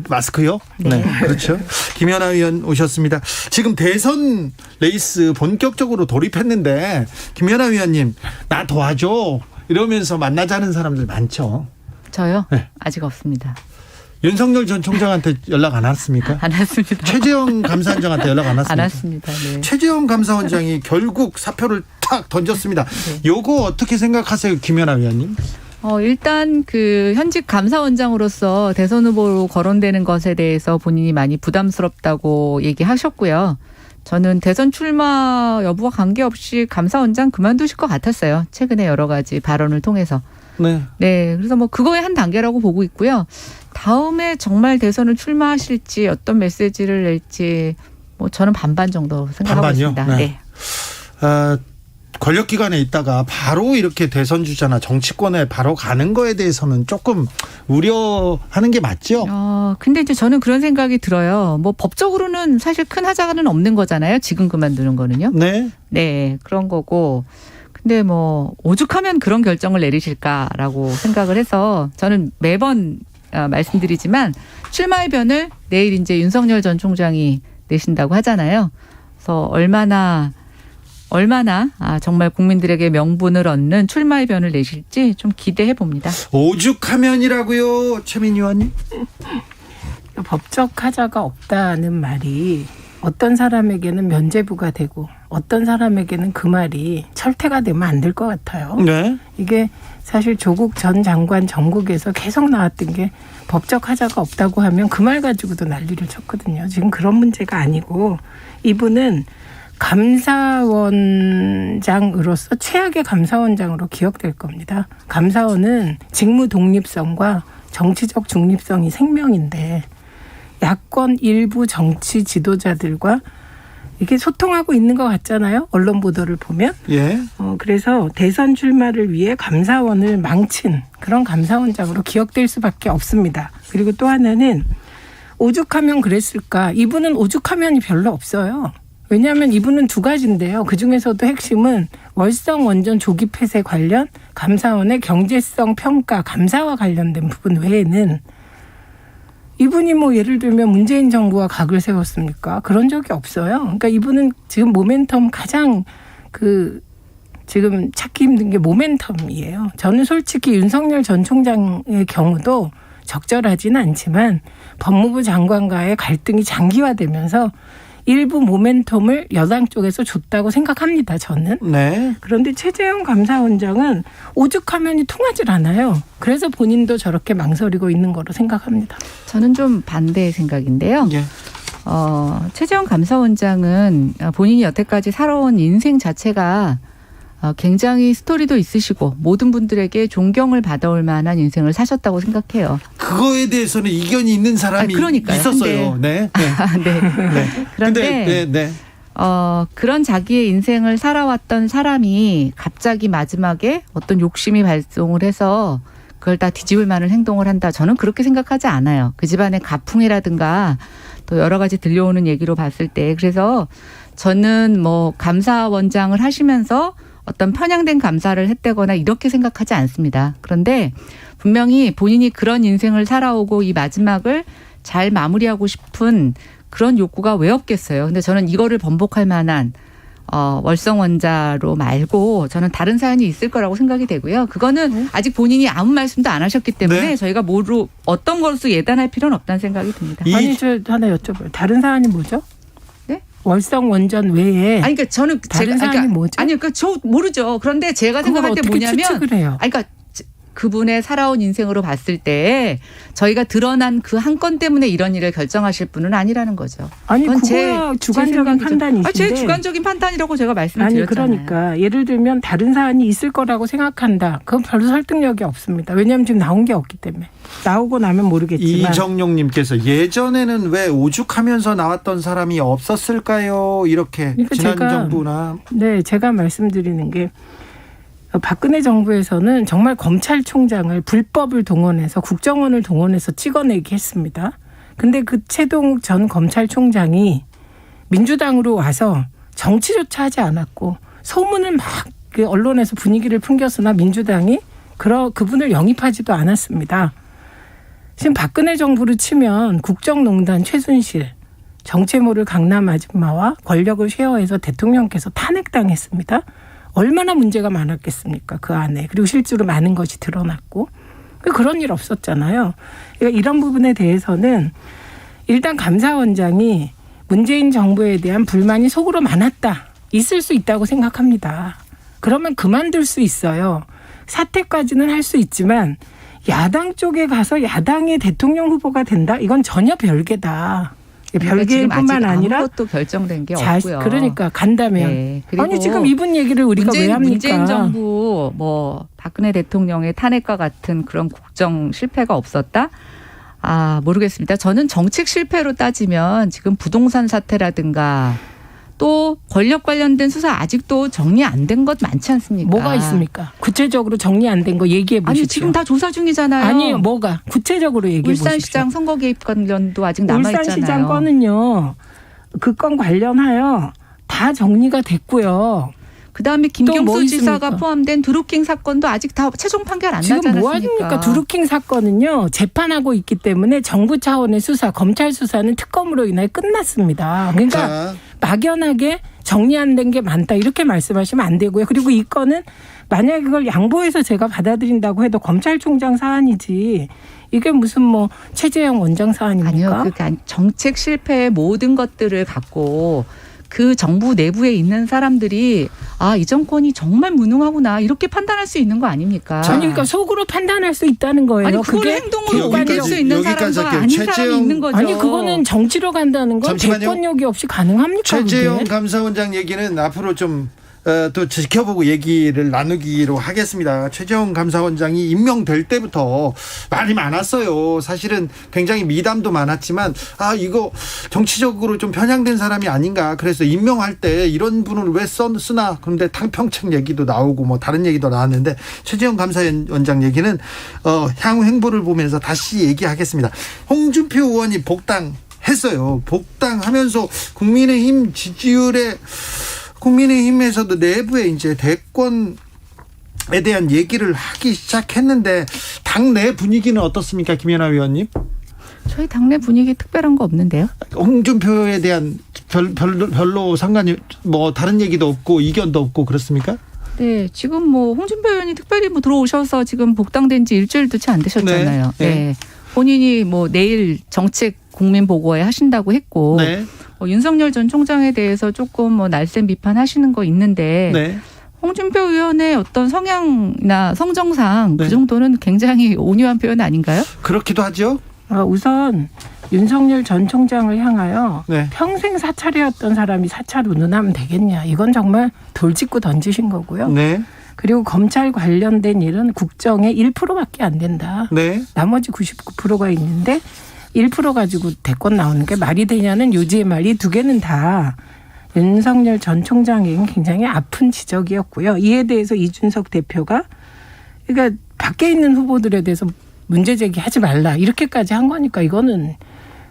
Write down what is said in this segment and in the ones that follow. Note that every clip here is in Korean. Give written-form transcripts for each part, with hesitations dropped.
마스크요? 네, 그렇죠. 김연아 의원 오셨습니다. 지금 대선 레이스 본격적으로 돌입했는데 김연아 의원님 나 도와줘 이러면서 만나자는 사람들 많죠. 저요? 네. 아직 없습니다. 윤석열 전 총장한테 연락 안 왔습니까? 안 왔습니다. 최재형 감사원장한테 연락 안 왔습니까? 안 왔습니다. 네. 최재형 감사원장이 결국 사표를 탁 던졌습니다. 요거 어떻게 생각하세요, 김연아 의원님? 일단 그 현직 감사원장으로서 대선 후보로 거론되는 것에 대해서 본인이 많이 부담스럽다고 얘기하셨고요. 저는 대선 출마 여부와 관계없이 감사원장 그만두실 것 같았어요. 최근에 여러 가지 발언을 통해서. 네. 그래서 뭐 그거의 한 단계라고 보고 있고요. 다음에 정말 대선을 출마하실지 어떤 메시지를 낼지 뭐 저는 반반 정도 생각하고 반반이요? 있습니다. 네. 권력기관에 있다가 바로 이렇게 대선 주자나 정치권에 바로 가는 거에 대해서는 조금 우려하는 게 맞죠? 근데 이제 저는 그런 생각이 들어요. 뭐 법적으로는 사실 큰 하자는 없는 거잖아요. 지금 그만두는 거는요. 네, 그런 거고. 근데 뭐 오죽하면 그런 결정을 내리실까라고 생각을 해서 저는 매번 말씀드리지만 출마의 변을 내일 이제 윤석열 전 총장이 내신다고 하잖아요. 그래서 얼마나 정말 국민들에게 명분을 얻는 출마의 변을 내실지 좀 기대해 봅니다. 오죽하면이라고요, 최민희 의원님? 법적 하자가 없다는 말이 어떤 사람에게는 면죄부가 되고 어떤 사람에게는 그 말이 철퇴가 되면 안 될 것 같아요. 네. 이게 사실 조국 전 장관 전국에서 계속 나왔던 게 법적 하자가 없다고 하면 그 말 가지고도 난리를 쳤거든요. 지금 그런 문제가 아니고 이분은 감사원장으로서 최악의 감사원장으로 기억될 겁니다. 감사원은 직무 독립성과 정치적 중립성이 생명인데 야권 일부 정치 지도자들과 이게 소통하고 있는 것 같잖아요. 언론 보도를 보면. 예. 그래서 대선 출마를 위해 감사원을 망친 그런 감사원장으로 기억될 수밖에 없습니다. 그리고 또 하나는 오죽하면 그랬을까. 이분은 오죽하면이 별로 없어요. 왜냐하면 이분은 두 가지인데요. 그중에서도 핵심은 월성 원전 조기 폐쇄 관련 감사원의 경제성 평가 감사와 관련된 부분 외에는 이분이 뭐 예를 들면 문재인 정부와 각을 세웠습니까? 그런 적이 없어요. 그러니까 이분은 지금 모멘텀 가장 지금 찾기 힘든 게 모멘텀이에요. 저는 솔직히 윤석열 전 총장의 경우도 적절하지는 않지만 법무부 장관과의 갈등이 장기화되면서 일부 모멘텀을 여당 쪽에서 줬다고 생각합니다. 저는. 네. 그런데 최재형 감사원장은 오죽하면이 통하질 않아요. 그래서 본인도 저렇게 망설이고 있는 거로 생각합니다. 저는 좀 반대의 생각인데요. 예. 최재형 감사원장은 본인이 여태까지 살아온 인생 자체가 굉장히 스토리도 있으시고 모든 분들에게 존경을 받아올 만한 인생을 사셨다고 생각해요. 그거에 대해서는 이견이 있는 사람이 있었어요. 네. 그런데 그런 자기의 인생을 살아왔던 사람이 갑자기 마지막에 어떤 욕심이 발동을 해서 그걸 다 뒤집을 만한 행동을 한다. 저는 그렇게 생각하지 않아요. 그 집안의 가풍이라든가 또 여러 가지 들려오는 얘기로 봤을 때. 그래서 저는 뭐 감사원장을 하시면서 어떤 편향된 감사를 했다거나 이렇게 생각하지 않습니다. 그런데 분명히 본인이 그런 인생을 살아오고 이 마지막을 잘 마무리하고 싶은 그런 욕구가 왜 없겠어요. 근데 저는 이거를 번복할 만한 월성 원자로 말고 저는 다른 사연이 있을 거라고 생각이 되고요. 그거는 아직 본인이 아무 말씀도 안 하셨기 때문에 저희가 어떤 것으로 예단할 필요는 없다는 생각이 듭니다. 아니 저 하나 여쭤봐요. 다른 사안이 뭐죠? 월성 원전 외에 그러니까 저는 다른 사안이 뭐죠? 그러니까 저 모르죠. 그런데 제가 생각할 때 뭐냐면 그러니까 그분의 살아온 인생으로 봤을 때 저희가 드러난 그 한 건 때문에 이런 일을 결정하실 분은 아니라는 거죠. 아니 그거야 주관적인 판단이신데. 제 주관적인 판단이라고 제가 말씀드렸잖아요. 그러니까 예를 들면 다른 사안이 있을 거라고 생각한다. 그건 별로 설득력이 없습니다. 왜냐하면 지금 나온 게 없기 때문에. 나오고 나면 모르겠지만. 이정용님께서 예전에는 왜 오죽하면서 나왔던 사람이 없었을까요? 이렇게 그러니까 지난 정부나. 네, 제가 말씀드리는 게 박근혜 정부에서는 정말 검찰총장을 불법을 동원해서 국정원을 동원해서 찍어내기 했습니다. 근데 그 최동욱 전 검찰총장이 민주당으로 와서 정치조차 하지 않았고 소문을 막 언론에서 분위기를 풍겼으나 민주당이 그분을 영입하지도 않았습니다. 지금 박근혜 정부로 치면 국정농단 최순실, 정체모를 강남 아줌마와 권력을 쉐어해서 대통령께서 탄핵당했습니다. 얼마나 문제가 많았겠습니까? 그 안에. 그리고 실제로 많은 것이 드러났고. 그런 일 없었잖아요. 그러니까 이런 부분에 대해서는 일단 감사원장이 문재인 정부에 대한 불만이 속으로 많았다. 있을 수 있다고 생각합니다. 그러면 그만둘 수 있어요. 사퇴까지는 할 수 있지만 야당 쪽에 가서 야당의 대통령 후보가 된다? 이건 전혀 별개다. 별개일 뿐만 아니라 아무것도 결정된 게 없고요. 그러니까 간다면. 네. 아니 지금 이분 얘기를 우리가 왜 합니까? 문재인 정부 뭐 박근혜 대통령의 탄핵과 같은 그런 국정 실패가 없었다? 모르겠습니다. 저는 정책 실패로 따지면 지금 부동산 사태라든가 또 권력 관련된 수사 아직도 정리 안 된 것 많지 않습니까? 뭐가 있습니까? 구체적으로 정리 안 된 거 얘기해 보십시오. 아니 지금 다 조사 중이잖아요. 아니요. 뭐가? 구체적으로 얘기해 보십시오. 울산시장 선거 개입 관련도 아직 남아있잖아요. 울산시장 건은요. 그 건 관련하여 다 정리가 됐고요. 그다음에 또 뭐 김경수 지사가 있습니까? 포함된 드루킹 사건도 아직 다 최종 판결 안 나지 지금 않았습니까? 뭐 하십니까? 드루킹 사건은요. 재판하고 있기 때문에 정부 차원의 수사, 검찰 수사는 특검으로 인해 끝났습니다. 그러니까 자, 막연하게 정리 안 된 게 많다 이렇게 말씀하시면 안 되고요. 그리고 이 건은 만약에 그걸 양보해서 제가 받아들인다고 해도 검찰총장 사안이지 이게 무슨 뭐 최재형 원장 사안입니까? 아니요. 그러니까 정책 실패의 모든 것들을 갖고 그 정부 내부에 있는 사람들이 이 정권이 정말 무능하구나 이렇게 판단할 수 있는 거 아닙니까? 아니 그러니까 속으로 판단할 수 있다는 거예요. 아니 그걸 그게 행동으로 옮길 여기까지, 수 있는 여기까지 사람과 할게요. 아닌 사람이 있는 거죠. 아니 그거는 정치로 간다는 건 잠시만요. 대권력이 없이 가능합니까? 최재형 그게? 감사원장 얘기는 앞으로 좀 또 지켜보고 얘기를 나누기로 하겠습니다. 최재형 감사원장이 임명될 때부터 말이 많았어요. 사실은 굉장히 미담도 많았지만 이거 정치적으로 좀 편향된 사람이 아닌가. 그래서 임명할 때 이런 분을 왜 쓰나. 그런데 탕평책 얘기도 나오고 뭐 다른 얘기도 나왔는데 최재형 감사원장 얘기는 향후 행보를 보면서 다시 얘기하겠습니다. 홍준표 의원이 복당했어요. 복당하면서 국민의힘 지지율에 국민의힘에서도 내부에 이제 대권에 대한 얘기를 하기 시작했는데 당내 분위기는 어떻습니까, 김연아 위원님? 저희 당내 분위기 특별한 거 없는데요. 홍준표에 대한 별로 상관이 뭐 다른 얘기도 없고 이견도 없고 그렇습니까? 네, 지금 뭐 홍준표 의원이 특별히 뭐 들어오셔서 지금 복당된 지 일주일도 채 안 되셨잖아요. 네. 네. 본인이 뭐 내일 정책 국민 보고회 하신다고 했고 네. 윤석열 전 총장에 대해서 조금 뭐 날쌘 비판하시는 거 있는데 네. 홍준표 의원의 어떤 성향이나 성정상 네. 그 정도는 굉장히 온유한 표현 아닌가요? 그렇기도 하죠. 우선 윤석열 전 총장을 향하여 네. 평생 사찰해왔던 사람이 사찰 운운하면 되겠냐. 이건 정말 돌직구 던지신 거고요. 네. 그리고 검찰 관련된 일은 국정의 1%밖에 안 된다. 네. 나머지 99%가 있는데 1% 가지고 대권 나오는 게 말이 되냐는 요지의 말이 두 개는 다 윤석열 전 총장에게는 굉장히 아픈 지적이었고요. 이에 대해서 이준석 대표가 그러니까 밖에 있는 후보들에 대해서 문제 제기하지 말라 이렇게까지 한 거니까 이거는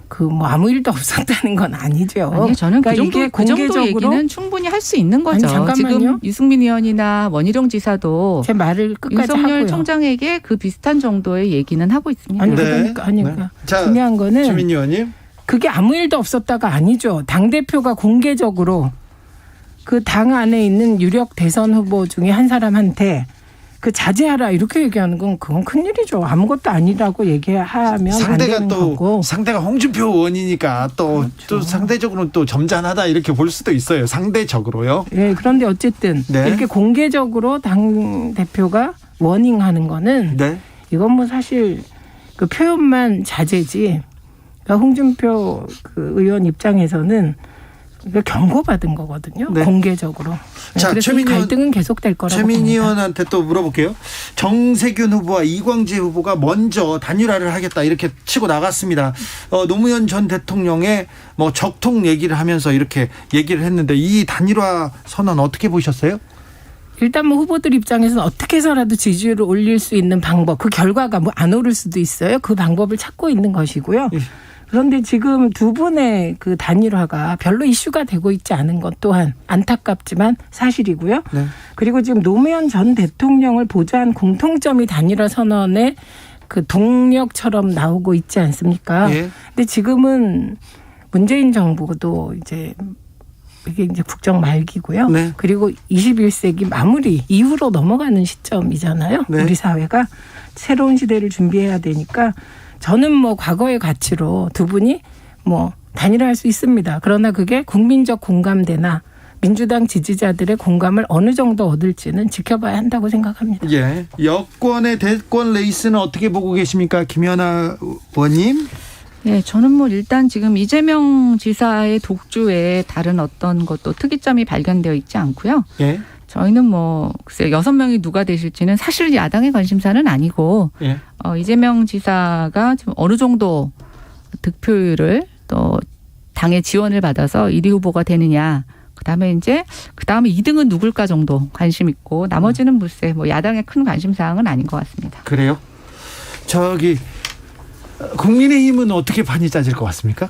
그 뭐 아무 일도 없었다는 건 아니죠. 아니, 저는 그러니까 그 정도 얘기는 충분히 할 수 있는 거죠. 아니, 잠깐만요. 지금 유승민 의원이나 원희룡 지사도 제 말을 끝까지 윤석열 하고요. 총장에게 그 비슷한 정도의 얘기는 하고 있습니다. 아니 네. 그러니까 네. 자, 중요한 거는 주민 의원님. 그게 아무 일도 없었다가 아니죠. 당대표가 공개적으로 그 당 안에 있는 유력 대선 후보 중에 한 사람한테 그 자제하라 이렇게 얘기하는 건 그건 큰일이죠. 아무것도 아니라고 얘기하면 안 되는 거고. 상대가 홍준표 의원이니까 또 상대적으로는 또 점잖하다 이렇게 볼 수도 있어요. 상대적으로요. 예, 그런데 어쨌든 네. 이렇게 공개적으로 당 대표가 워닝하는 거는 네. 이건 뭐 사실 그 표현만 자제지. 그러니까 홍준표 그 의원 입장에서는 경고받은 거거든요. 네. 공개적으로. 자, 그래서 이 최민희 의원- 갈등은 계속될 거라고 최민희 봅니다. 의원한테 또 물어볼게요. 정세균 후보와 이광재 후보가 먼저 단일화를 하겠다 이렇게 치고 나갔습니다. 노무현 전 대통령의 뭐 적통 얘기를 하면서 이렇게 얘기를 했는데 이 단일화 선언 어떻게 보셨어요? 일단 뭐 후보들 입장에서는 어떻게 해서라도 지지율을 올릴 수 있는 방법, 그 결과가 뭐 안 오를 수도 있어요. 그 방법을 찾고 있는 것이고요. 예. 그런데 지금 두 분의 그 단일화가 별로 이슈가 되고 있지 않은 것 또한 안타깝지만 사실이고요. 네. 그리고 지금 노무현 전 대통령을 보좌한 공통점이 단일화 선언에 그 동력처럼 나오고 있지 않습니까? 예. 근데 지금은 문재인 정부도 이제 이게 이제 국정 말기고요. 네. 그리고 21세기 마무리 이후로 넘어가는 시점이잖아요. 네. 우리 사회가 새로운 시대를 준비해야 되니까 저는 뭐 과거의 가치로 두 분이 뭐 단일화할 수 있습니다. 그러나 그게 국민적 공감대나 민주당 지지자들의 공감을 어느 정도 얻을지는 지켜봐야 한다고 생각합니다. 예. 여권의 대권 레이스는 어떻게 보고 계십니까? 김연아 의원님? 네, 저는 뭐 일단 지금 이재명 지사의 독주에 다른 어떤 것도 특이점이 발견되어 있지 않고요. 예. 저희는 뭐 글쎄요 6명이 누가 되실지는 사실 야당의 관심사는 아니고 예. 이재명 지사가 좀 어느 정도 득표율을 또 당의 지원을 받아서 1위 후보가 되느냐. 그다음에 2등은 누굴까 정도 관심 있고 나머지는 글쎄 뭐 야당의 큰 관심 사항은 아닌 것 같습니다. 그래요? 저기 국민의힘은 어떻게 판이 짜질 것 같습니까?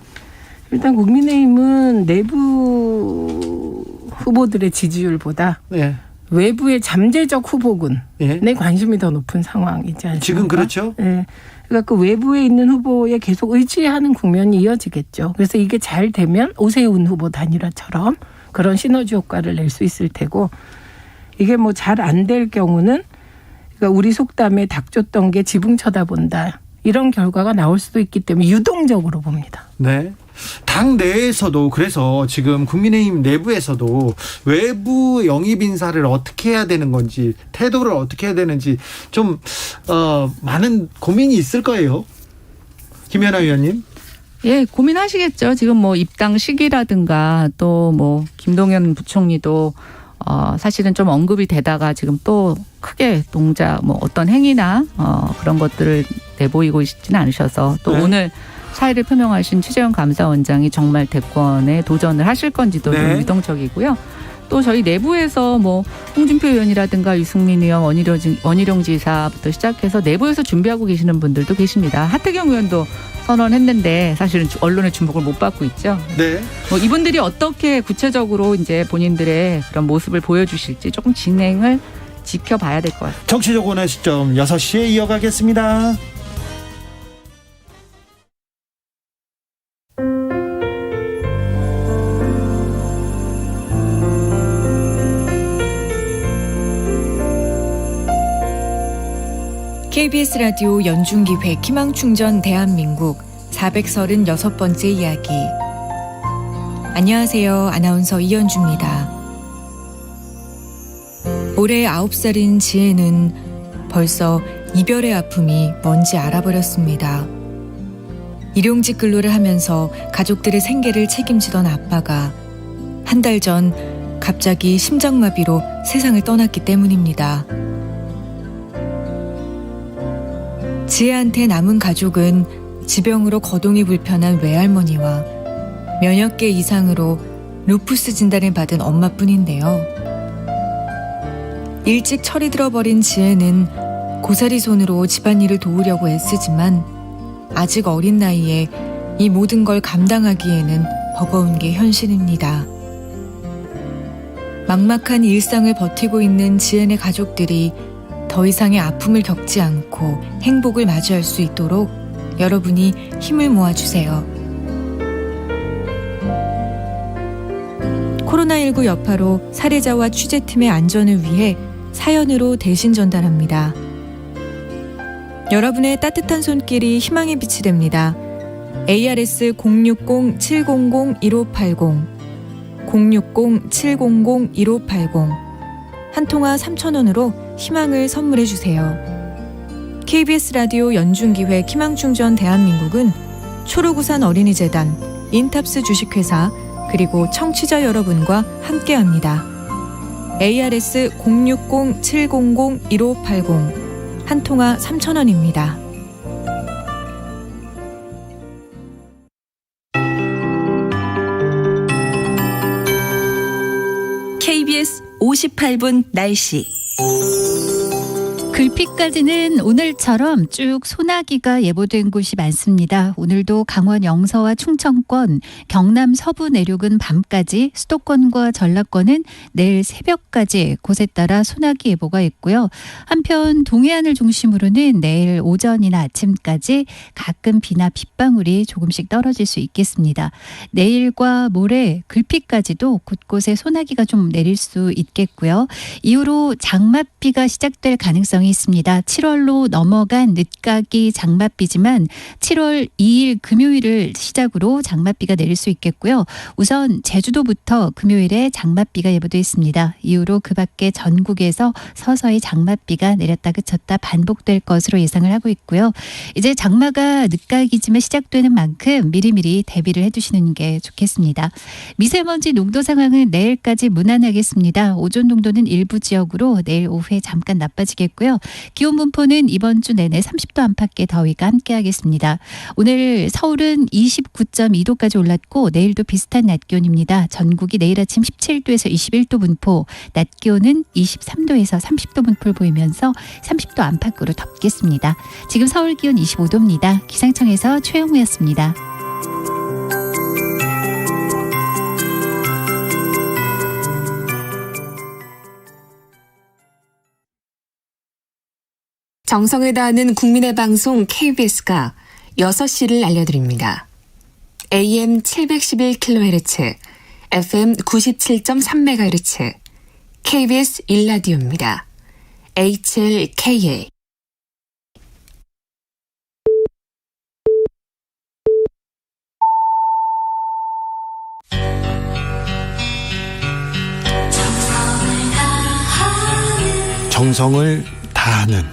일단 국민의힘은 내부 후보들의 지지율보다 예. 외부의 잠재적 후보군에 예. 관심이 더 높은 상황이지 않습니까? 지금 그렇죠? 네. 그러니까 그 외부에 있는 후보에 계속 의지하는 국면이 이어지겠죠. 그래서 이게 잘 되면 오세훈 후보 단일화처럼 그런 시너지 효과를 낼 수 있을 테고 이게 뭐 잘 안 될 경우는 그러니까 우리 속담에 닭 줬던 게 지붕 쳐다본다. 이런 결과가 나올 수도 있기 때문에 유동적으로 봅니다. 네. 당 내에서도 그래서 지금 국민의힘 내부에서도 외부 영입 인사를 어떻게 해야 되는 건지 태도를 어떻게 해야 되는지 좀 많은 고민이 있을 거예요. 김연아 의원님. 예, 고민하시겠죠. 지금 뭐 입당 시기라든가 또 뭐 김동연 부총리도 사실은 좀 언급이 되다가 지금 또 크게 동작 뭐 어떤 행위나 그런 것들을 내보이고 있지는 않으셔서 또 네. 오늘 사의를 표명하신 최재형 감사원장이 정말 대권에 도전을 하실 건지도 네. 좀 유동적이고요. 또 저희 내부에서 뭐 홍준표 의원이라든가 유승민 의원, 원희룡 지사부터 시작해서 내부에서 준비하고 계시는 분들도 계십니다. 하태경 의원도 선언했는데 사실은 언론의 주목을 못 받고 있죠. 네. 뭐 이분들이 어떻게 구체적으로 이제 본인들의 그런 모습을 보여주실지 조금 진행을 지켜봐야 될 것 같습니다. 정치적 원의 시점 6시에 이어가겠습니다. KBS 라디오 연중기획 희망충전 대한민국 436번째 이야기. 안녕하세요. 아나운서 이연주입니다. 올해 9살인 지혜는 벌써 이별의 아픔이 뭔지 알아버렸습니다. 일용직 근로를 하면서 가족들의 생계를 책임지던 아빠가 한 달 전 갑자기 심장마비로 세상을 떠났기 때문입니다. 지혜한테 남은 가족은 지병으로 거동이 불편한 외할머니와 면역 개 이상으로 루푸스 진단을 받은 엄마뿐인데요. 일찍 철이 들어버린 지혜는 고사리 손으로 집안일을 도우려고 애쓰지만 아직 어린 나이에 이 모든 걸 감당하기에는 버거운 게 현실입니다. 막막한 일상을 버티고 있는 지혜네 가족들이 더 이상의 아픔을 겪지 않고 행복을 맞이할 수 있도록 여러분이 힘을 모아주세요. 코로나19 여파로 사례자와 취재팀의 안전을 위해 사연으로 대신 전달합니다. 여러분의 따뜻한 손길이 희망의 빛이 됩니다. ARS 060-700-1580 060-700-1580 한 통화 3,000원으로 희망을 선물해 주세요. KBS 라디오 연중기획 희망충전 대한민국은 초록우산 어린이재단, 인탑스 주식회사 그리고 청취자 여러분과 함께합니다. ARS 060-700-1580 한 통화 3,000원입니다. KBS 58분 날씨. 글피까지는 오늘처럼 쭉 소나기가 예보된 곳이 많습니다. 오늘도 강원 영서와 충청권, 경남 서부 내륙은 밤까지, 수도권과 전라권은 내일 새벽까지 곳에 따라 소나기 예보가 있고요. 한편 동해안을 중심으로는 내일 오전이나 아침까지 가끔 비나 빗방울이 조금씩 떨어질 수 있겠습니다. 내일과 모레 글피까지도 곳곳에 소나기가 좀 내릴 수 있겠고요. 이후로 장맛비가 시작될 가능성이 있습니다. 7월로 넘어간 늦가기 장맛비지만 7월 2일 금요일을 시작으로 장맛비가 내릴 수 있겠고요. 우선 제주도부터 금요일에 장맛비가 예보되어 있습니다. 이후로 그 밖에 전국에서 서서히 장맛비가 내렸다 그쳤다 반복될 것으로 예상을 하고 있고요. 이제 장마가 늦가기지만 시작되는 만큼 미리미리 대비를 해두시는 게 좋겠습니다. 미세먼지 농도 상황은 내일까지 무난하겠습니다. 오존 농도는 일부 지역으로 내일 오후에 잠깐 나빠지겠고요. 기온 분포는 이번 주 내내 30도 안팎의 더위가 함께하겠습니다. 오늘 서울은 29.2도까지 올랐고 내일도 비슷한 낮 기온입니다. 전국이 내일 아침 17도에서 21도 분포, 낮 기온은 23도에서 30도 분포를 보이면서 30도 안팎으로 덥겠습니다. 지금 서울 기온 25도입니다. 기상청에서 최영우였습니다. 정성을 다하는 국민의 방송 KBS가 6시를 알려드립니다. AM 711kHz, FM 97.3MHz, KBS 1라디오입니다. HLKA. 정성을 다하는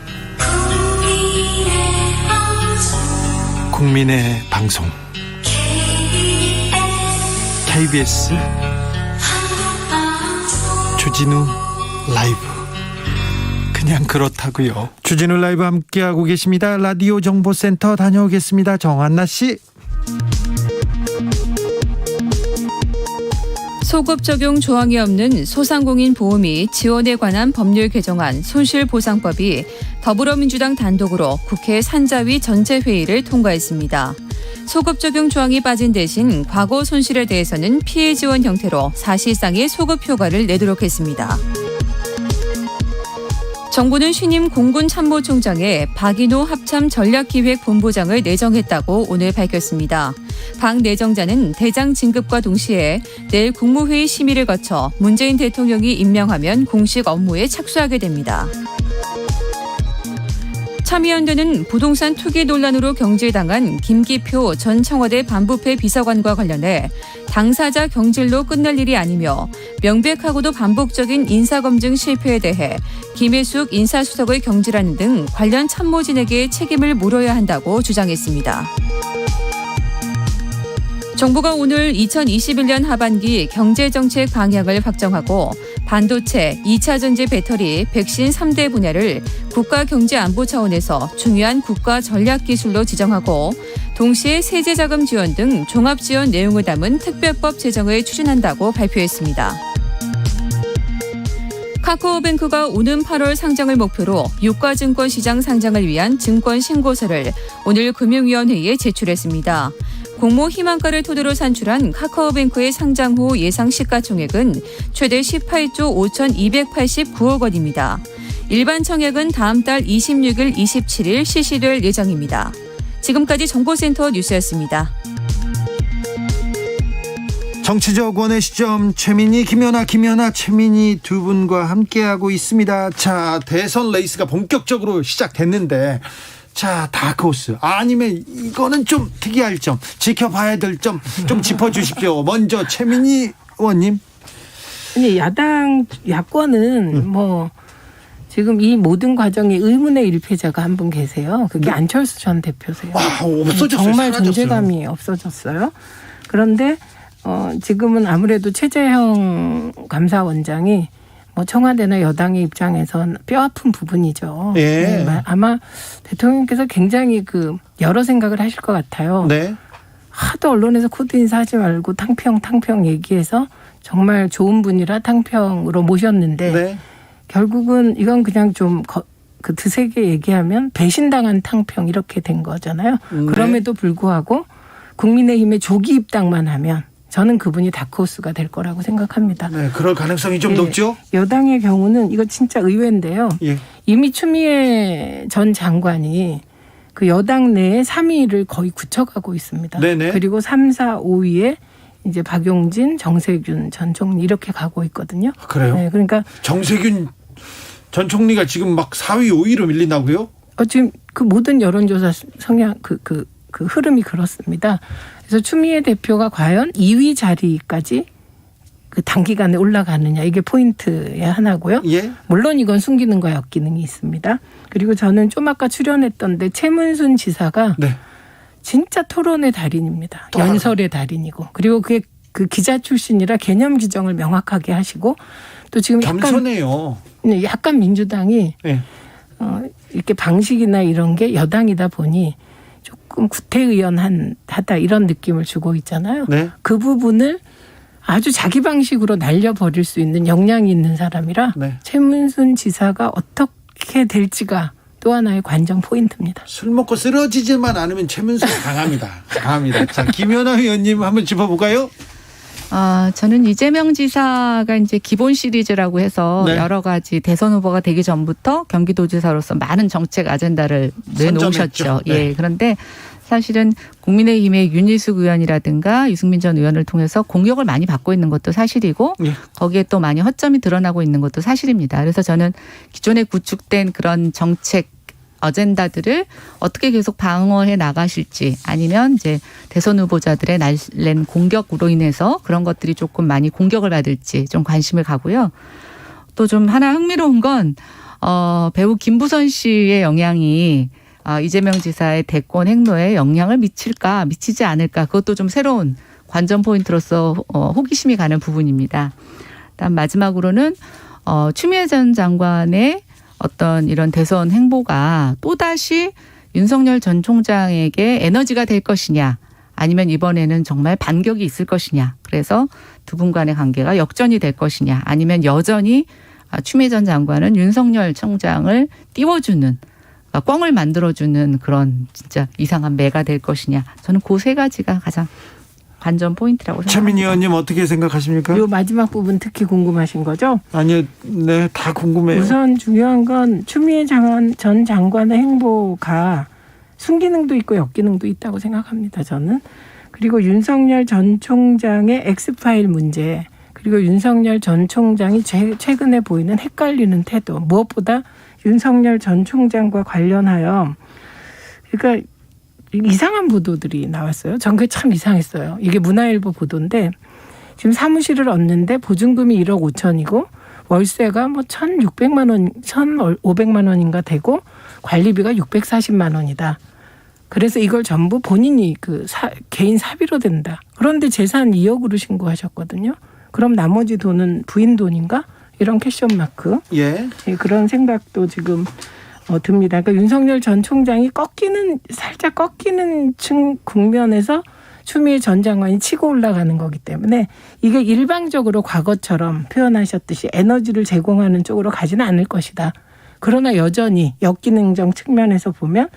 국민의 방송 KBS 주진우 라이브. 그냥 그렇다고요. 주진우 라이브 함께하고 계십니다. 라디오 정보센터 다녀오겠습니다. 정한나 씨. 소급 적용 조항이 없는 소상공인 보험이 지원에 관한 법률 개정안 손실보상법이 더불어민주당 단독으로 국회 산자위 전체회의를 통과했습니다. 소급 적용 조항이 빠진 대신 과거 손실에 대해서는 피해 지원 형태로 사실상의 소급 효과를 내도록 했습니다. 정부는 신임 공군참모총장에 박인호 합참전략기획본부장을 내정했다고 오늘 밝혔습니다. 박 내정자는 대장 진급과 동시에 내일 국무회의 심의를 거쳐 문재인 대통령이 임명하면 공식 업무에 착수하게 됩니다. 참여연대는 부동산 투기 논란으로 경질당한 김기표 전 청와대 반부패 비서관과 관련해 당사자 경질로 끝날 일이 아니며 명백하고도 반복적인 인사검증 실패에 대해 김혜숙 인사수석을 경질하는 등 관련 참모진에게 책임을 물어야 한다고 주장했습니다. 정부가 오늘 2021년 하반기 경제정책 방향을 확정하고 반도체, 2차전지 배터리, 백신 3대 분야를 국가경제안보 차원에서 중요한 국가전략기술로 지정하고 동시에 세제자금 지원 등 종합지원 내용을 담은 특별법 제정을 추진한다고 발표했습니다. 카카오뱅크가 오는 8월 상장을 목표로 유가증권시장 상장을 위한 증권신고서를 오늘 금융위원회에 제출했습니다. 공모 희망가를 토대로 산출한 카카오뱅크의 상장 후 예상 시가총액은 최대 18조 5,289억 원입니다. 일반 청약은 다음 달 26일, 27일 실시될 예정입니다. 지금까지 정보센터 뉴스였습니다. 정치적 원의 시점 최민희, 김연아, 최민희 두 분과 함께하고 있습니다. 자, 대선 레이스가 본격적으로 시작됐는데 자, 다크호스 아니면 이거는 좀 특이할 점, 지켜봐야 될 점 좀 짚어주십시오. 먼저 최민희 의원님. 아니, 야권은 뭐 지금 이 모든 과정에 의문의 일패자가 한 분 계세요. 그게 안철수 전 대표세요. 없어졌어요. 정말 사라졌어요. 존재감이 없어졌어요. 그런데 지금은 아무래도 최재형 감사원장이 뭐 청와대나 여당의 입장에선 뼈아픈 부분이죠. 예. 네, 아마 대통령께서 굉장히 여러 생각을 하실 것 같아요. 네. 하도 언론에서 코드 인사하지 말고 탕평 얘기해서 정말 좋은 분이라 탕평으로 모셨는데 네. 결국은 이건 그냥 좀 그 드세게 얘기하면 배신당한 탕평 이렇게 된 거잖아요. 네. 그럼에도 불구하고 국민의힘에 조기 입당만 하면 저는 그분이 다크호스가 될 거라고 생각합니다. 네, 그럴 가능성이 좀 예, 높죠? 여당의 경우는 이거 진짜 의외인데요. 예. 이미 추미애 전 장관이 그 여당 내에 3위를 거의 굳혀가고 있습니다. 네네. 그리고 3, 4, 5위에 이제 박용진, 정세균 전 총리 이렇게 가고 있거든요. 그래요? 네, 그러니까 정세균 전 총리가 지금 막 4위, 5위로 밀린다고요? 지금 그 모든 여론조사 성향 그 흐름이 그렇습니다. 그래서 추미애 대표가 과연 2위 자리까지 그 단기간에 올라가느냐 이게 포인트의 하나고요. 예. 물론 이건 순기능과 역기능이 있습니다. 그리고 저는 좀 아까 출연했던데 최문순 지사가 네. 진짜 토론의 달인입니다. 또 연설의 달인이고 그리고 그게 그 기자 출신이라 개념 규정을 명확하게 하시고 또 지금 겸손해요. 약간 민주당이 네. 이렇게 방식이나 이런 게 여당이다 보니 조금 구태의연하다 이런 느낌을 주고 있잖아요. 네. 그 부분을 아주 자기 방식으로 날려버릴 수 있는 역량이 있는 사람이라 네. 최문순 지사가 어떻게 될지가 또 하나의 관전 포인트입니다. 술 먹고 쓰러지지만 않으면 최문순 강합니다. 강합니다. 자, 김연아 의원님 한번 짚어볼까요? 저는 이재명 지사가 이제 기본 시리즈라고 해서 네. 여러 가지 대선 후보가 되기 전부터 경기도지사로서 많은 정책 아젠다를 내놓으셨죠. 선점했죠. 네. 예. 그런데 사실은 국민의힘의 윤희숙 의원이라든가 유승민 전 의원을 통해서 공격을 많이 받고 있는 것도 사실이고 예. 거기에 또 많이 허점이 드러나고 있는 것도 사실입니다. 그래서 저는 기존에 구축된 그런 정책 어젠다들을 어떻게 계속 방어해 나가실지 아니면 이제 대선 후보자들의 날랜 공격으로 인해서 그런 것들이 조금 많이 공격을 받을지 좀 관심을 가고요. 또 좀 하나 흥미로운 건 배우 김부선 씨의 영향이 이재명 지사의 대권 행로에 영향을 미칠까 미치지 않을까 그것도 좀 새로운 관전 포인트로서 호기심이 가는 부분입니다. 다음 마지막으로는 추미애 전 장관의 어떤 이런 대선 행보가 또다시 윤석열 전 총장에게 에너지가 될 것이냐 아니면 이번에는 정말 반격이 있을 것이냐 그래서 두 분 간의 관계가 역전이 될 것이냐 아니면 여전히 추미애 전 장관은 윤석열 총장을 띄워주는 꽝을 만들어주는 그런 진짜 이상한 매가 될 것이냐 저는 그 세 가지가 가장 관전 포인트라고 생각합니다. 최민희 의원님 어떻게 생각하십니까? 이 마지막 부분 특히 궁금하신 거죠? 아니요. 네, 다 궁금해요. 우선 중요한 건 추미애 전 장관의 행보가 순기능도 있고 역기능도 있다고 생각합니다. 저는. 그리고 윤석열 전 총장의 엑스파일 문제 그리고 윤석열 전 총장이 최근에 보이는 헷갈리는 태도 무엇보다 윤석열 전 총장과 관련하여 그러니까 이상한 보도들이 나왔어요. 전 그게 참 이상했어요. 이게 문화일보 보도인데 지금 사무실을 얻는데 보증금이 1억 5천이고 월세가 뭐 1,600만 원, 1,500만 원인가 되고 관리비가 640만 원이다. 그래서 이걸 전부 본인이 개인 사비로 된다. 그런데 재산 2억으로 신고하셨거든요. 그럼 나머지 돈은 부인 돈인가? 이런 퀘션 마크. 예. 그런 생각도 지금 듭니다. 그러니까 윤석열 전 총장이 살짝 꺾이는 국면에서 추미애 전 장관이 치고 올라가는 거기 때문에 이게 일방적으로 과거처럼 표현하셨듯이 에너지를 제공하는 쪽으로 가지는 않을 것이다. 그러나 여전히 역기능적 측면에서 보면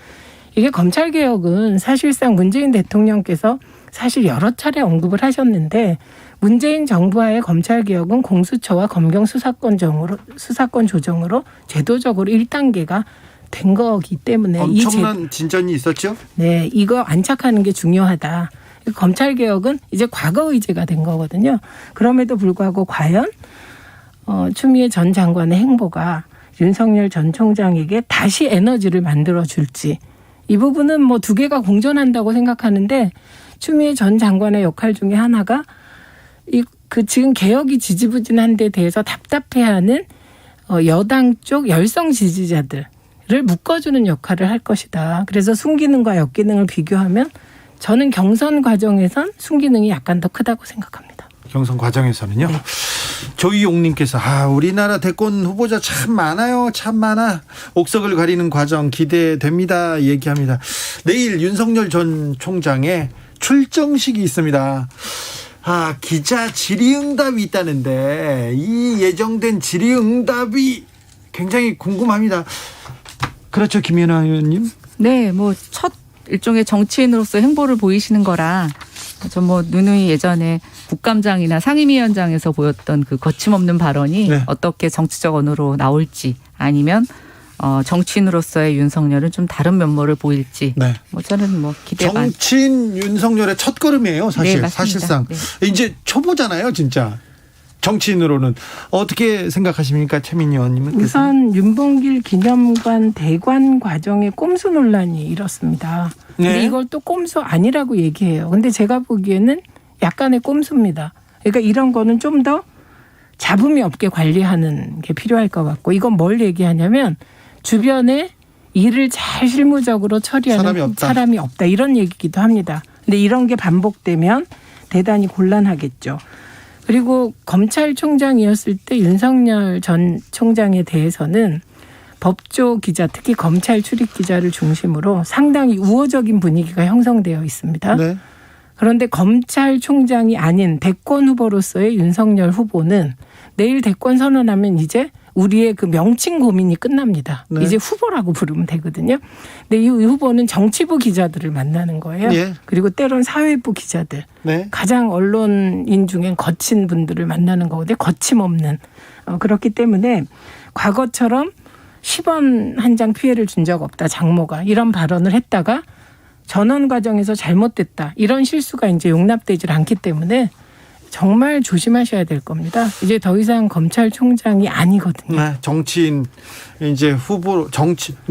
이게 검찰개혁은 사실상 문재인 대통령께서 사실 여러 차례 언급을 하셨는데 문재인 정부하의 검찰개혁은 공수처와 검경 수사권 조정으로 제도적으로 1단계가 된 거기 때문에 엄청난 진전이 있었죠? 네, 이거 안착하는 게 중요하다. 검찰개혁은 이제 과거 의제가 된 거거든요. 그럼에도 불구하고 과연 추미애 전 장관의 행보가 윤석열 전 총장에게 다시 에너지를 만들어줄지 이 부분은 뭐 두 개가 공존한다고 생각하는데 추미애 전 장관의 역할 중에 하나가 지금 개혁이 지지부진한 데 대해서 답답해하는 여당 쪽 열성 지지자들을 묶어주는 역할을 할 것이다. 그래서 순기능과 역기능을 비교하면 저는 경선 과정에선 순기능이 약간 더 크다고 생각합니다. 경선 과정에서는요. 네. 조이용님께서 우리나라 대권 후보자 참 많아요. 참 많아. 옥석을 가리는 과정 기대됩니다. 얘기합니다. 내일 윤석열 전 총장의 출정식이 있습니다. 기자 질의응답이 있다는데 이 예정된 질의응답이 굉장히 궁금합니다. 그렇죠, 김연아 의원님. 네, 뭐 첫 일종의 정치인으로서 행보를 보이시는 거라 전 뭐 누누이 예전에 국감장이나 상임위원장에서 보였던 그 거침없는 발언이 네. 어떻게 정치적 언어로 나올지 아니면 정치인으로서의 윤석열은 좀 다른 면모를 보일지 네. 뭐 저는 뭐 기대 많. 정치인 윤석열의 첫 걸음이에요, 사실. 네, 맞습니다. 사실상 네. 이제 초보잖아요, 진짜. 정치인으로는 어떻게 생각하십니까, 최민희 의원님은? 우선 윤봉길 기념관 대관 과정에 꼼수 논란이 일었습니다. 근데 네. 이걸 또 꼼수 아니라고 얘기해요. 근데 제가 보기에는 약간의 꼼수입니다. 그러니까 이런 거는 좀 더 잡음이 없게 관리하는 게 필요할 것 같고, 이건 뭘 얘기하냐면 주변에 일을 잘 실무적으로 처리하는 사람이 없다 이런 얘기기도 합니다. 근데 이런 게 반복되면 대단히 곤란하겠죠. 그리고 검찰총장이었을 때 윤석열 전 총장에 대해서는 법조 기자, 특히 검찰 출입 기자를 중심으로 상당히 우호적인 분위기가 형성되어 있습니다. 네. 그런데 검찰총장이 아닌 대권 후보로서의 윤석열 후보는 내일 대권 선언하면 이제 우리의 그 명칭 고민이 끝납니다. 네. 이제 후보라고 부르면 되거든요. 근데 이 후보는 정치부 기자들을 만나는 거예요. 예. 그리고 때론 사회부 기자들. 네. 가장 언론인 중엔 거친 분들을 만나는 거거든요. 거침없는. 그렇기 때문에 과거처럼 10원 한 장 피해를 준 적 없다. 장모가. 이런 발언을 했다가 전원 과정에서 잘못됐다. 이런 실수가 이제 용납되지 않기 때문에 정말 조심하셔야 될 겁니다. 이제 더 이상 검찰총장이 아니거든요. 네, 정치인 이제 후보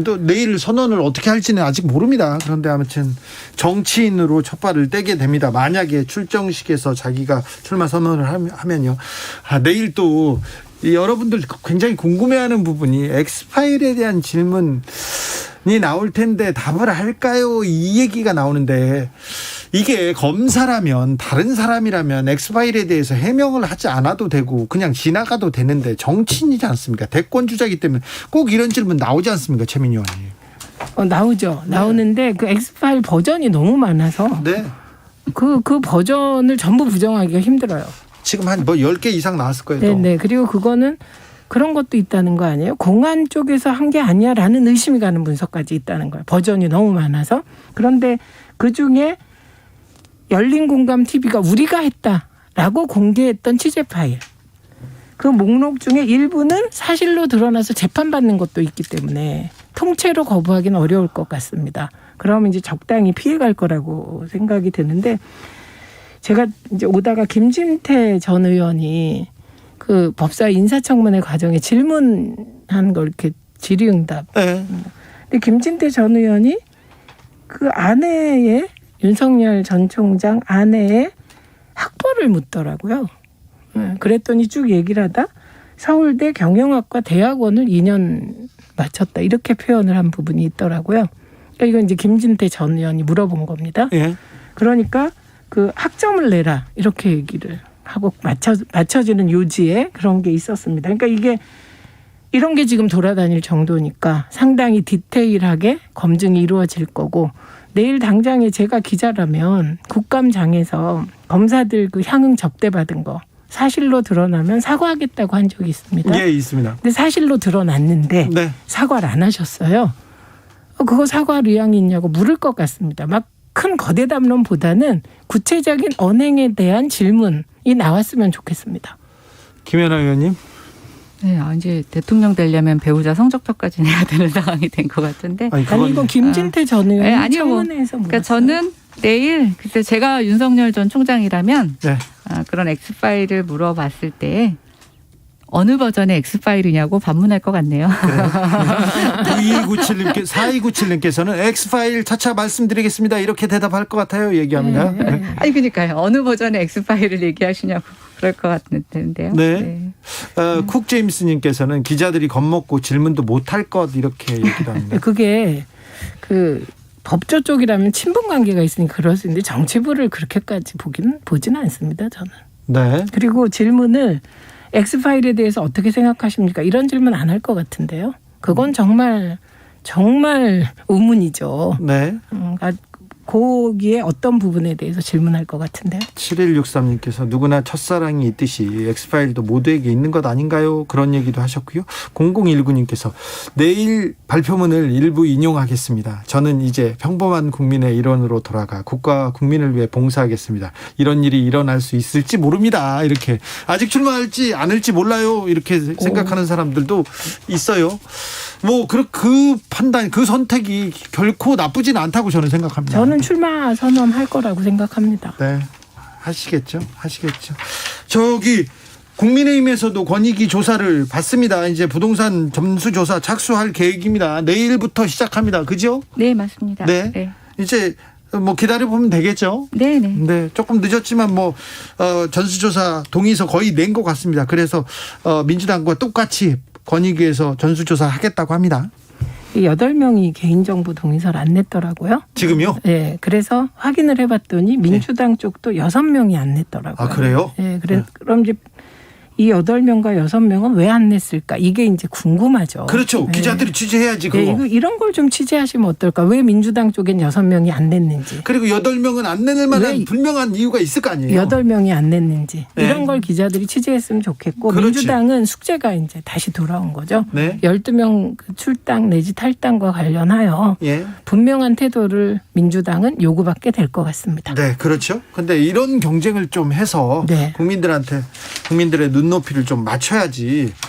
또 내일 선언을 어떻게 할지는 아직 모릅니다. 그런데 아무튼 정치인으로 첫 발을 떼게 됩니다. 만약에 출정식에서 자기가 출마 선언을 하면요. 내일 또 여러분들 굉장히 궁금해하는 부분이 엑스파일에 대한 질문이 나올 텐데 답을 할까요? 이 얘기가 나오는데 이게 검사라면 다른 사람이라면 엑스파일에 대해서 해명을 하지 않아도 되고 그냥 지나가도 되는데 정치인이지 않습니까? 대권 주자이기 때문에 꼭 이런 질문 나오지 않습니까? 최민희 의원님. 나오죠. 네. 나오는데 그 엑스파일 버전이 너무 많아서 네. 그 버전을 전부 부정하기가 힘들어요. 지금 한 10개 이상 나왔을 거예요. 네네. 그리고 그거는 그런 것도 있다는 거 아니에요? 공안 쪽에서 한 게 아니야라는 의심이 가는 문서까지 있다는 거예요. 버전이 너무 많아서. 그런데 그중에 열린공감 TV가 우리가 했다라고 공개했던 취재 파일. 그 목록 중에 일부는 사실로 드러나서 재판받는 것도 있기 때문에 통째로 거부하기는 어려울 것 같습니다. 그러면 이제 적당히 피해갈 거라고 생각이 드는데 제가 이제 오다가 김진태 전 의원이 그 법사 인사청문회 과정에 질문한 걸 이렇게 질의응답. 네. 근데 김진태 전 의원이 그 아내의 윤석열 전 총장 아내의 학벌을 묻더라고요. 그랬더니 쭉 얘기를 하다 서울대 경영학과 대학원을 2년 마쳤다 이렇게 표현을 한 부분이 있더라고요. 그러니까 이건 이제 김진태 전 의원이 물어본 겁니다. 예. 그러니까 그 학점을 내라 이렇게 얘기를 하고 맞춰지는 요지에 그런 게 있었습니다. 그러니까 이게 이런 게 지금 돌아다닐 정도니까 상당히 디테일하게 검증이 이루어질 거고 내일 당장에 제가 기자라면 국감장에서 검사들 그 향응 접대받은 거 사실로 드러나면 사과하겠다고 한 적이 있습니다. 예, 있습니다. 근데 사실로 드러났는데 네. 사과를 안 하셨어요. 그거 사과할 의향이 있냐고 물을 것 같습니다. 막 큰 거대 담론보다는 구체적인 언행에 대한 질문이 나왔으면 좋겠습니다. 김연아 의원님. 네, 이제 대통령 되려면 배우자 성적표까지 내야 되는 상황이 된 것 같은데. 아니, 아니 이건 김진태 전 의원이 네, 아니요, 뭐, 청문회에서 물었어요. 그러니까 저는 내일 그때 제가 윤석열 전 총장이라면 네. 그런 엑스파일을 물어봤을 때 어느 버전의 엑스파일이냐고 반문할 것 같네요. 4297님께서는 엑스파일 차차 말씀드리겠습니다. 이렇게 대답할 것 같아요. 얘기합니다. 네. 아니 그러니까요. 어느 버전의 엑스파일을 얘기하시냐고 그럴 것 같은데요. 네. 쿡 제임스님께서는 기자들이 겁먹고 질문도 못할 것 이렇게 얘기도 합니다. 그게 그 법조 쪽이라면 친분 관계가 있으니까 그럴 수 있는데 정치부를 그렇게까지 보지는 않습니다. 저는. 네. 그리고 질문을 엑스파일에 대해서 어떻게 생각하십니까? 이런 질문 안 할 것 같은데요. 그건 정말 의문이죠. 네. 거기에 어떤 부분에 대해서 질문할 것 같은데요. 7163님께서 누구나 첫사랑이 있듯이 엑스파일도 모두에게 있는 것 아닌가요? 그런 얘기도 하셨고요. 0019님께서 내일 발표문을 일부 인용하겠습니다. 저는 이제 평범한 국민의 일원으로 돌아가 국가와 국민을 위해 봉사하겠습니다. 이런 일이 일어날 수 있을지 모릅니다. 이렇게 아직 출마할지 않을지 몰라요. 이렇게 생각하는 사람들도 있어요. 뭐 그 판단, 그 선택이 결코 나쁘진 않다고 저는 생각합니다. 저는 출마 선언할 거라고 생각합니다. 네, 하시겠죠. 저기 국민의힘에서도 권익위 조사를 받습니다. 이제 부동산 점수조사 착수할 계획입니다. 내일부터 시작합니다. 그죠? 네, 맞습니다. 네. 이제 뭐 기다려보면 되겠죠? 네네. 네, 조금 늦었지만 뭐 전수조사 동의서 거의 낸 것 같습니다. 그래서 민주당과 똑같이 권익위에서 전수조사 하겠다고 합니다. 8명이 개인정보 동의서를 안 냈더라고요. 지금요? 네, 그래서 확인을 해봤더니 민주당 쪽도 6명이 안 냈더라고요. 아, 그래요? 네, 그럼 이제 이 8명과 6명은 왜 안 냈을까? 이게 이제 궁금하죠. 그렇죠. 네. 기자들이 취재해야지 그거. 네, 이런 걸 좀 취재하시면 어떨까? 왜 민주당 쪽엔 6명이 안 냈는지. 그리고 8명은 안 내는 만한 왜 분명한 이유가 있을 거 아니에요? 8명이 안 냈는지. 네. 이런 걸 기자들이 취재했으면 좋겠고 그렇지. 민주당은 숙제가 이제 다시 돌아온 거죠. 네. 12명 출당 내지 탈당과 관련하여 예. 분명한 태도를 민주당은 요구받게 될 것 같습니다. 네, 그렇죠. 근데 이런 경쟁을 좀 해서 네. 국민들의 눈높이를 좀 맞춰야지.